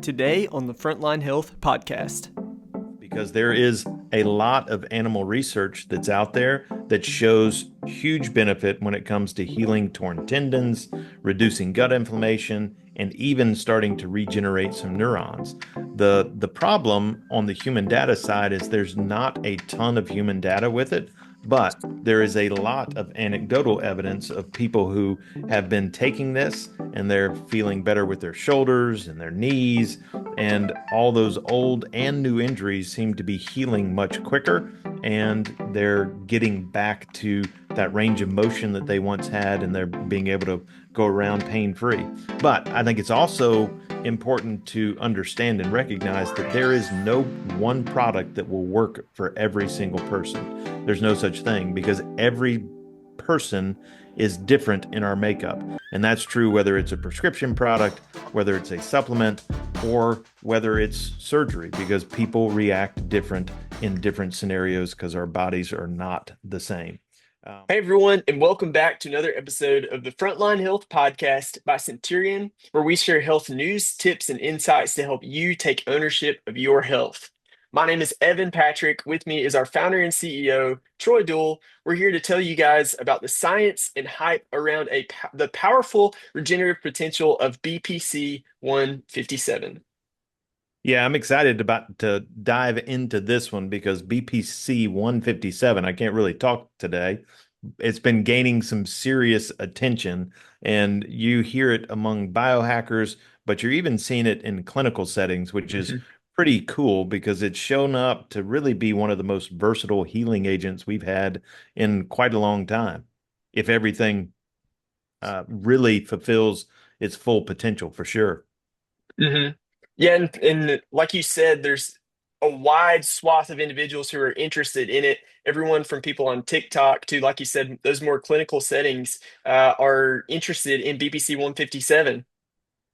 Today on the Frontline Health Podcast. Because there is a lot of animal research that's out there that shows huge benefit when it comes to healing torn tendons, reducing gut inflammation, and even starting to regenerate some neurons. The problem on the human data side is there's not a ton of human data with it, but there is a lot of anecdotal evidence of people who have been taking this and they're feeling better with their shoulders and their knees, and all those old and new injuries seem to be healing much quicker, and they're getting back to that range of motion that they once had, and they're being able to go around pain-free. But I think it's also important to understand and recognize that there is no one product that will work for every single person. There's no such thing, because every person is different in our makeup. And that's true whether it's a prescription product, whether it's a supplement, or whether it's surgery, because people react different in different scenarios because our bodies are not the same. Hey everyone, and welcome back to another episode of the Frontline Health Podcast by Centurion, where we share health news, tips, and insights to help you take ownership of your health. My name is Evan Patrick. With me is our founder and CEO, Troy Duell. We're here to tell you guys about the science and hype around the powerful regenerative potential of BPC-157. Yeah, I'm excited about to dive into this one because BPC-157, I can't really talk today. It's been gaining some serious attention, and you hear it among biohackers, but you're even seeing it in clinical settings, which is pretty cool because it's shown up to really be one of the most versatile healing agents we've had in quite a long time, if everything really fulfills its full potential for sure. hmm Yeah, and like you said, there's a wide swath of individuals who are interested in it. Everyone from people on TikTok to, like you said, those more clinical settings are interested in BPC 157.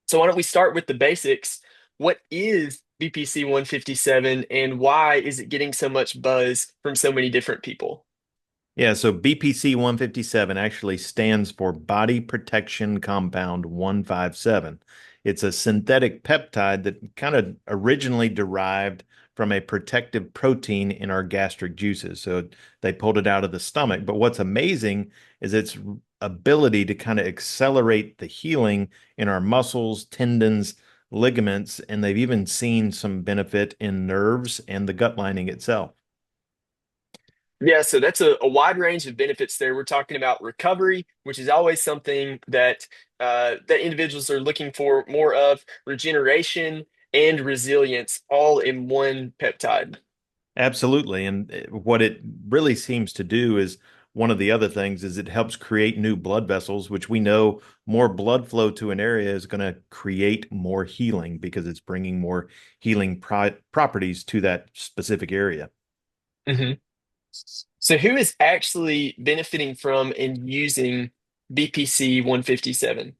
So why don't we start with the basics? What is BPC 157 and why is it getting so much buzz from so many different people? Yeah, so BPC-157 actually stands for Body Protection Compound 157. It's a synthetic peptide that kind of originally derived from a protective protein in our gastric juices. So they pulled it out of the stomach. But what's amazing is its ability to kind of accelerate the healing in our muscles, tendons, ligaments, and they've even seen some benefit in nerves and the gut lining itself. Yeah, so that's a wide range of benefits there. We're talking about recovery, which is always something that individuals are looking for more of, regeneration and resilience, all in one peptide. Absolutely. And what it really seems to do is one of the other things is it helps create new blood vessels, which we know more blood flow to an area is going to create more healing because it's bringing more healing properties to that specific area. hmm So who is actually benefiting from and using BPC 157?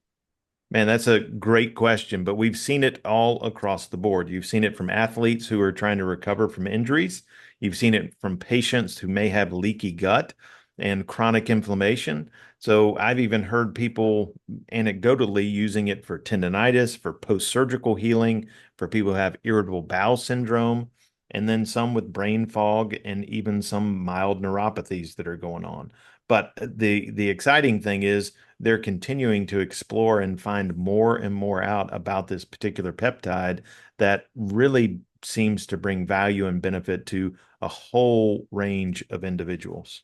Man, that's a great question, but we've seen it all across the board. You've seen it from athletes who are trying to recover from injuries. You've seen it from patients who may have leaky gut and chronic inflammation. So I've even heard people anecdotally using it for tendonitis, for post-surgical healing, for people who have irritable bowel syndrome, and then some with brain fog and even some mild neuropathies that are going on. But the exciting thing is they're continuing to explore and find more and more out about this particular peptide that really seems to bring value and benefit to a whole range of individuals.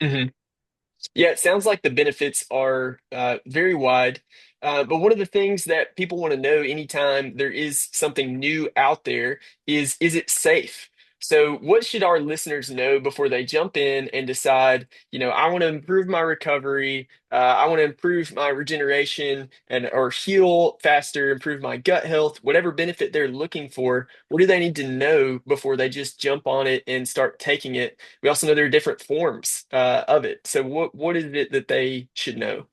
hmm Yeah, it sounds like the benefits are very wide. But one of the things that people want to know anytime there is something new out there is it safe? So, what should our listeners know before they jump in and decide, I want to improve my recovery, I want to improve my regeneration and or heal faster, improve my gut health, whatever benefit they're looking for, what do they need to know before they just jump on it and start taking it? We also know there are different forms of it. So what is it that they should know?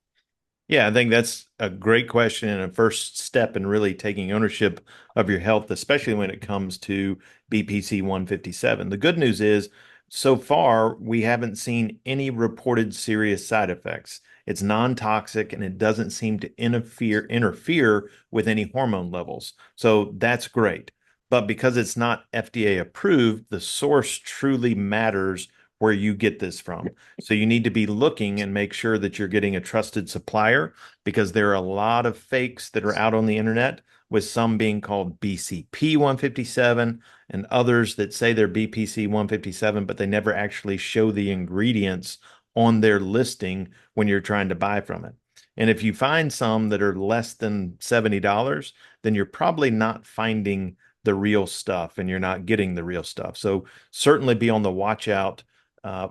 Yeah, I think that's a great question and a first step in really taking ownership of your health, especially when it comes to BPC 157. The good news is, so far, we haven't seen any reported serious side effects. It's non-toxic and it doesn't seem to interfere with any hormone levels. So that's great. But because it's not FDA approved, the source truly matters where you get this from. So you need to be looking and make sure that you're getting a trusted supplier because there are a lot of fakes that are out on the internet, with some being called BCP-157 and others that say they're BPC-157, but they never actually show the ingredients on their listing when you're trying to buy from it. And if you find some that are less than $70, then you're probably not finding the real stuff and you're not getting the real stuff. So certainly be on the watch out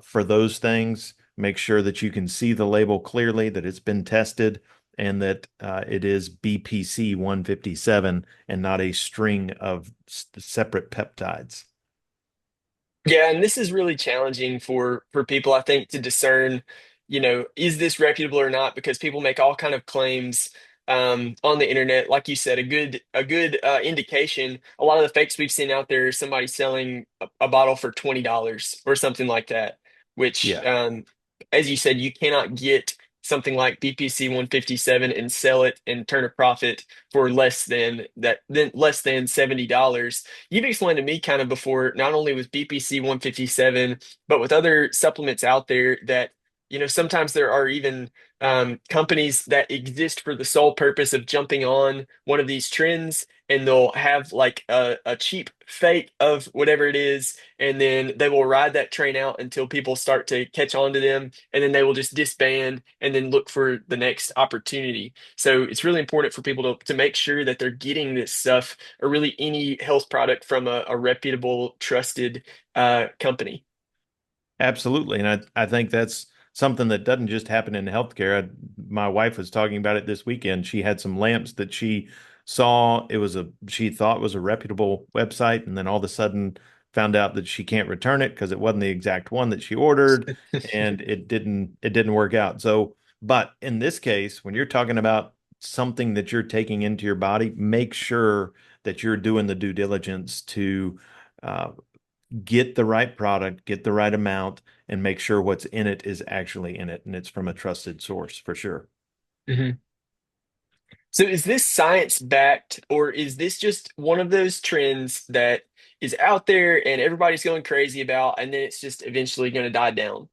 for those things. Make sure that you can see the label clearly, that it's been tested, and that it is BPC-157 and not a string of separate peptides. Yeah, and this is really challenging for people, I think, to discern, is this reputable or not? Because people make all kind of claims on the internet. Like you said, a good indication. A lot of the fakes we've seen out there is somebody selling a bottle for $20 or something like that. Which, Yeah, as you said, you cannot get something like BPC 157 and sell it and turn a profit for less than $70. You've explained to me kind of before, not only with BPC 157, but with other supplements out there that, sometimes there are even companies that exist for the sole purpose of jumping on one of these trends, and they'll have like a cheap fake of whatever it is, and then they will ride that train out until people start to catch on to them, and then they will just disband and then look for the next opportunity. So it's really important for people to make sure that they're getting this stuff, or really any health product, from a reputable, trusted company. absolutely. And I think that's something that doesn't just happen in healthcare. My wife was talking about it this weekend. She had some lamps that she saw. She thought was a reputable website, and then all of a sudden found out that she can't return it because it wasn't the exact one that she ordered, and it didn't work out. So, but in this case, when you're talking about something that you're taking into your body, make sure that you're doing the due diligence to uh, get the right product, get the right amount, and make sure what's in it is actually in it and it's from a trusted source for sure. Mhm. So is this science backed, or is this just one of those trends that is out there and everybody's going crazy about, and then it's just eventually going to die down?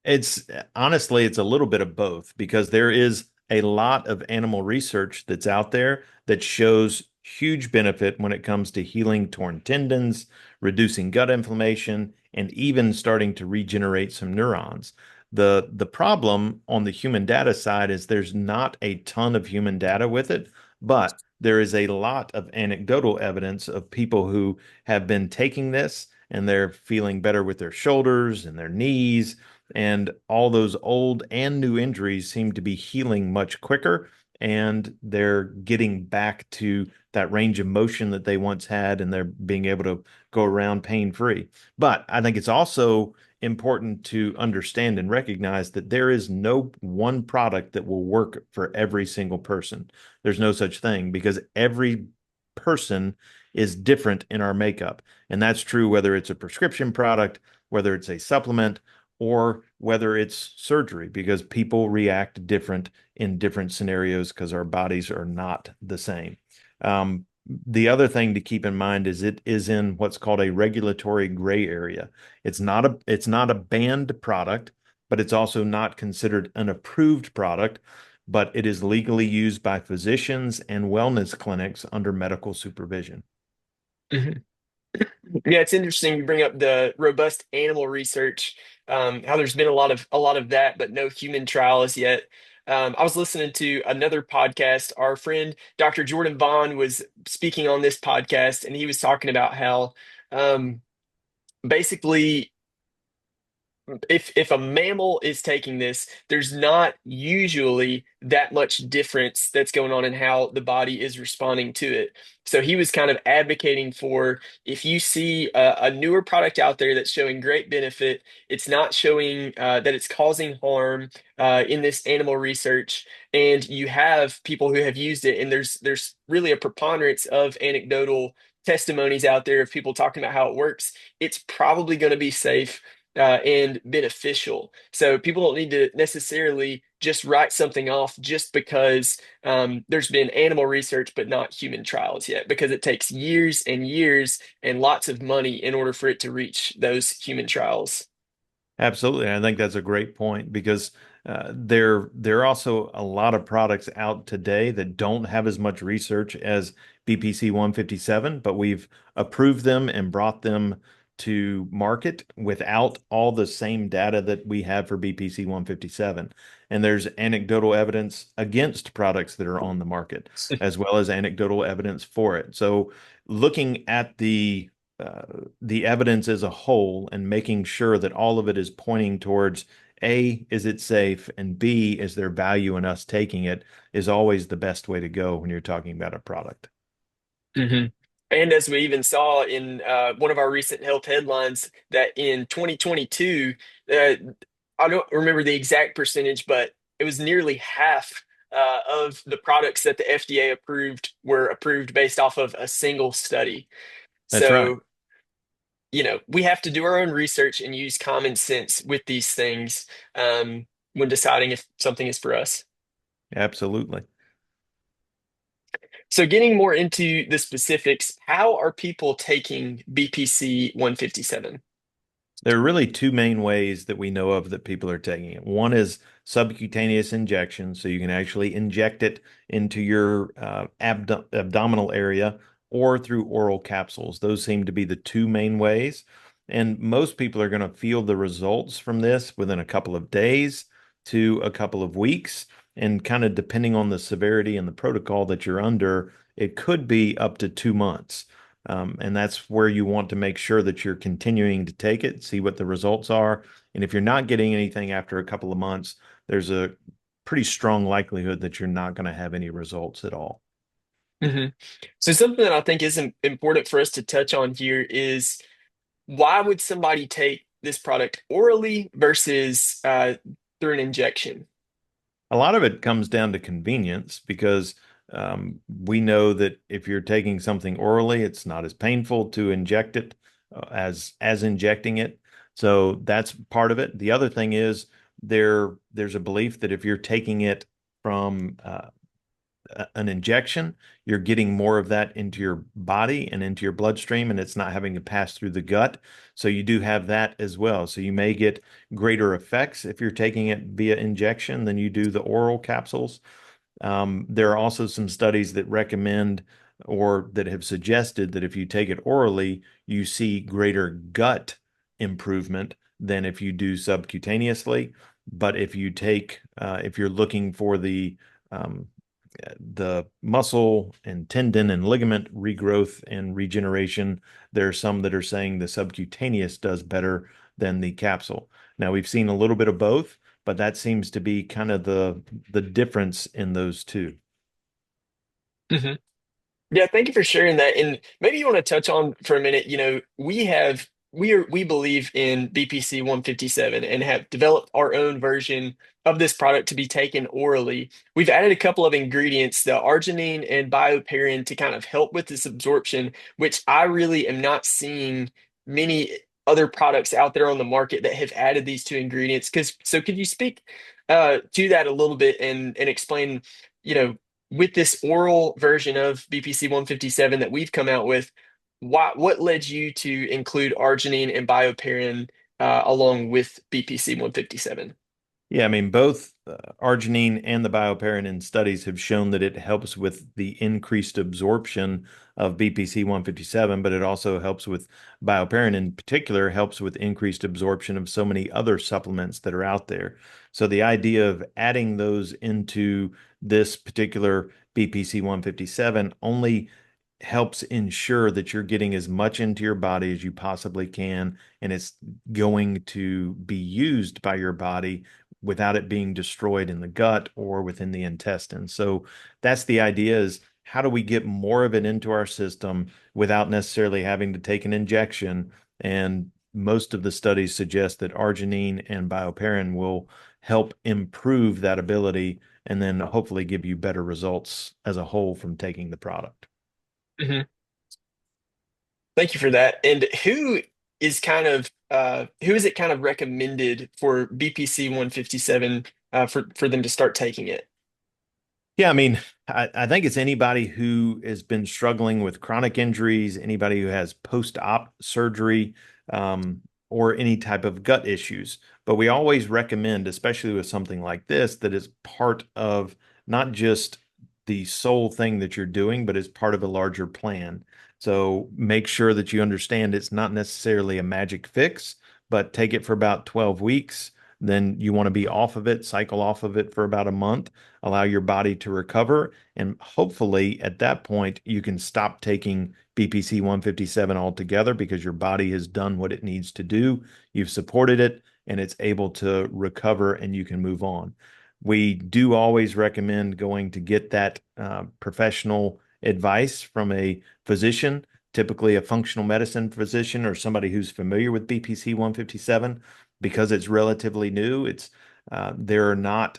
It's honestly, it's a little bit of both because there is a lot of animal research that's out there that shows huge benefit when it comes to healing torn tendons, reducing gut inflammation, and even starting to regenerate some neurons. The problem on the human data side is there's not a ton of human data with it, but there is a lot of anecdotal evidence of people who have been taking this and they're feeling better with their shoulders and their knees, and all those old and new injuries seem to be healing much quicker, and they're getting back to that range of motion that they once had, and they're being able to go around pain free. But I think it's also important to understand and recognize that there is no one product that will work for every single person. There's no such thing because every person is different in our makeup. And that's true whether it's a prescription product, whether it's a supplement, or whether it's surgery, because people react different in different scenarios because our bodies are not the same. The other thing to keep in mind is it is in what's called a regulatory gray area. It's not a banned product, but it's also not considered an approved product, but it is legally used by physicians and wellness clinics under medical supervision. Mhm. Yeah, it's interesting you bring up the robust animal research, how there's been a lot of that, but no human trials yet. I was listening to another podcast. Our friend Dr. Jordan Vaughn was speaking on this podcast, and he was talking about how basically if a mammal is taking this, there's not usually that much difference that's going on in how the body is responding to it. So he was kind of advocating for, if you see a newer product out there that's showing great benefit, it's not showing that it's causing harm in this animal research, and you have people who have used it, and there's really a preponderance of anecdotal testimonies out there of people talking about how it works. It's probably going to be safe. and beneficial. So people don't need to necessarily just write something off just because there's been animal research but not human trials yet, because it takes years and years and lots of money in order for it to reach those human trials. Absolutely. I think that's a great point because there are also a lot of products out today that don't have as much research as BPC-157, but we've approved them and brought them to market without all the same data that we have for BPC-157. And there's anecdotal evidence against products that are on the market, as well as anecdotal evidence for it. So looking at the evidence as a whole and making sure that all of it is pointing towards A, is it safe? And B, is there value in us taking it is always the best way to go when you're talking about a product. Mhm. And as we even saw in one of our recent health headlines, that in 2022, uh, I don't remember the exact percentage, but it was nearly half of the products that the FDA approved were approved based off of a single study. That's right. So, we have to do our own research and use common sense with these things when deciding if something is for us. Absolutely. So, getting more into the specifics, how are people taking BPC 157? There are really two main ways that we know of that people are taking it. One is subcutaneous injection, so you can actually inject it into your abdominal area, or through oral capsules. Those seem to be the two main ways. And most people are going to feel the results from this within a couple of days to a couple of weeks. And kind of depending on the severity and the protocol that you're under, it could be up to 2 months. And that's where you want to make sure that you're continuing to take it, see what the results are. And if you're not getting anything after a couple of months, there's a pretty strong likelihood that you're not going to have any results at all. Mhm. So, something that I think is important for us to touch on here is, why would somebody take this product orally versus through an injection? A lot of it comes down to convenience because we know that if you're taking something orally, it's not as painful to inject it as injecting it. So that's part of it. The other thing is there's a belief that if you're taking it from an injection, you're getting more of that into your body and into your bloodstream, and it's not having to pass through the gut. So you do have that as well. So you may get greater effects if you're taking it via injection than you do the oral capsules. There are also some studies that recommend or that have suggested that if you take it orally, you see greater gut improvement than if you do subcutaneously. But if you're looking for the muscle and tendon and ligament regrowth and regeneration, there are some that are saying the subcutaneous does better than the capsule. Now, we've seen a little bit of both, but that seems to be kind of the difference in those two. Mhm. Yeah, thank you for sharing that. And maybe you want to touch on for a minute, we believe in BPC 157 and have developed our own version of this product to be taken orally. We've added a couple of ingredients, the arginine and bioperin, to kind of help with this absorption, which I really am not seeing many other products out there on the market that have added these two ingredients. Could you speak to that a little bit and explain, you know, with this oral version of BPC 157 that we've come out with, what led you to include arginine and bioperin along with BPC 157? Yeah, I mean, both arginine and the bioperin in studies have shown that it helps with the increased absorption of BPC 157, but it also helps with bioperin in particular, helps with increased absorption of so many other supplements that are out there. So the idea of adding those into this particular BPC 157 only helps ensure that you're getting as much into your body as you possibly can, and it's going to be used by your body without it being destroyed in the gut or within the intestine. So that's the idea, is how do we get more of it into our system without necessarily having to take an injection? And most of the studies suggest that arginine and bioperin will help improve that ability and then hopefully give you better results as a whole from taking the product. Mhm. Thank you for that. And is kind of who is it kind of recommended for BPC 157 for them to start taking it? Yeah, I mean, I think it's anybody who has been struggling with chronic injuries, anybody who has post-op surgery, or any type of gut issues. But we always recommend, especially with something like this, that is part of not just the sole thing that you're doing, but is part of a larger plan. So make sure that you understand it's not necessarily a magic fix, but take it for about 12 weeks. Then you want to be off of it, cycle off of it for about a month, allow your body to recover. And hopefully at that point, you can stop taking BPC 157 altogether because your body has done what it needs to do. You've supported it and it's able to recover and you can move on. We do always recommend going to get that professional advice from a physician, typically a functional medicine physician or somebody who's familiar with BPC 157 because it's relatively new. There are not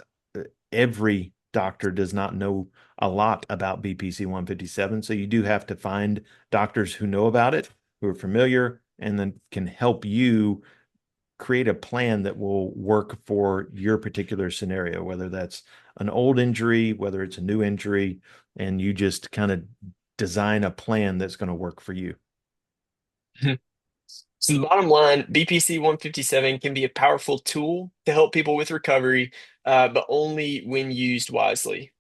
every doctor does not know a lot about BPC 157. So you do have to find doctors who know about it, who are familiar, and then can help you create a plan that will work for your particular scenario, whether that's an old injury, whether it's a new injury, and you just kind of design a plan that's going to work for you. So the bottom line, BPC 157 can be a powerful tool to help people with recovery, but only when used wisely.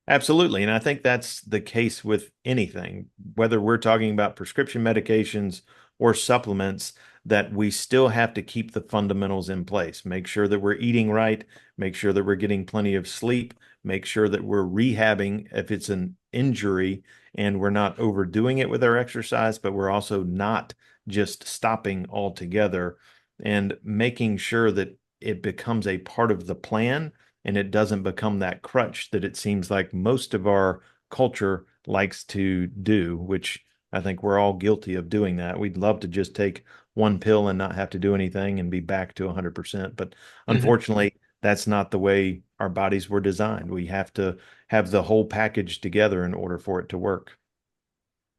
Absolutely. And I think that's the case with anything, whether we're talking about prescription medications or supplements, that we still have to keep the fundamentals in place. Make sure that we're eating right, make sure that we're getting plenty of sleep, make sure that we're rehabbing if it's an injury and we're not overdoing it with our exercise, but we're also not just stopping altogether and making sure that it becomes a part of the plan and it doesn't become that crutch that it seems like most of our culture likes to do, which I think we're all guilty of doing that. We'd love to just take one pill and not have to do anything and be back to 100%. But Mhm. unfortunately, that's not the way our bodies were designed. We have to have the whole package together in order for it to work.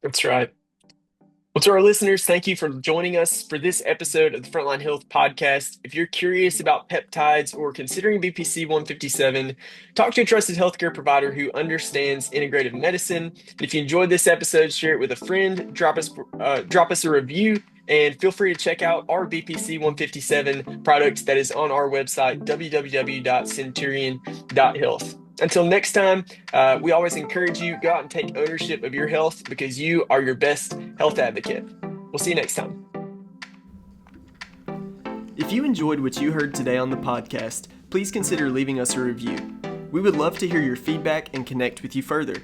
That's right. Well, to our listeners, thank you for joining us for this episode of the Frontline Health Podcast. If you're curious about peptides or considering BPC 157, talk to a trusted healthcare provider who understands integrative medicine. If you enjoyed this episode, share it with a friend, drop us a review, and feel free to check out our BPC 157 product that is on our website, www.centurion.health. Until next time, we always encourage you go out and take ownership of your health because you are your best health advocate. We'll see you next time. If you enjoyed what you heard today on the podcast, please consider leaving us a review. We would love to hear your feedback and connect with you further.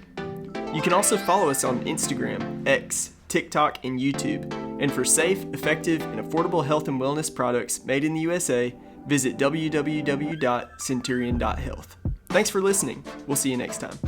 You can also follow us on Instagram, X, TikTok, and YouTube. And for safe, effective, and affordable health and wellness products made in the USA, visit www.centurion.health. Thanks for listening. We'll see you next time.